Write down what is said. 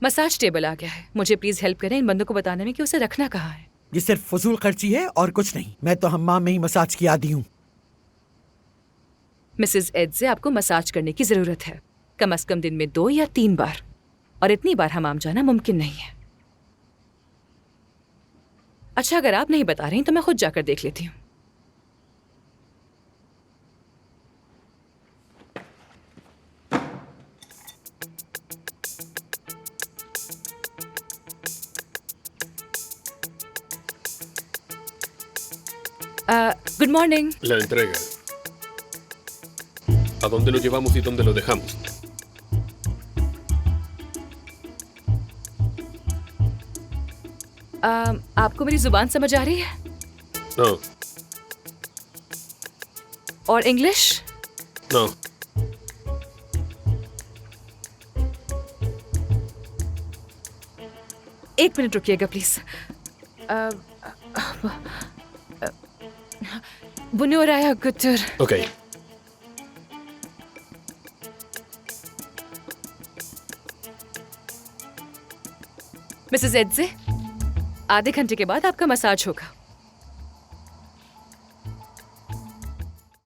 Massage table आ गया है। मुझे प्लीज हेल्प करें इन बंदों को बताने में कि उसे रखना कहाँ है। ये सिर्फ फजूल खर्ची है और कुछ नहीं। मैं तो हम्माम में ही मसाज की आदी हूँ। मिसेस एड्जे, आपको मसाज करने की जरूरत है, कम से कम दिन में 2 या 3 बार, और इतनी बार हमाम जाना मुमकिन नहीं है। अच्छा, अगर आप नहीं बता रही तो मैं खुद जाकर देख लेती हूँ। Good morning. La entrega. ¿A dónde lo llevamos y dónde lo dejamos? आपको मेरी जुबान समझ आ रही है? No, और इंग्लिश? no. एक मिनट रुकिएगा प्लीज। बुनोराया गुट्टर। Ok. मिसेस एड्जे, आधे घंटे के बाद आपका मसाज होगा।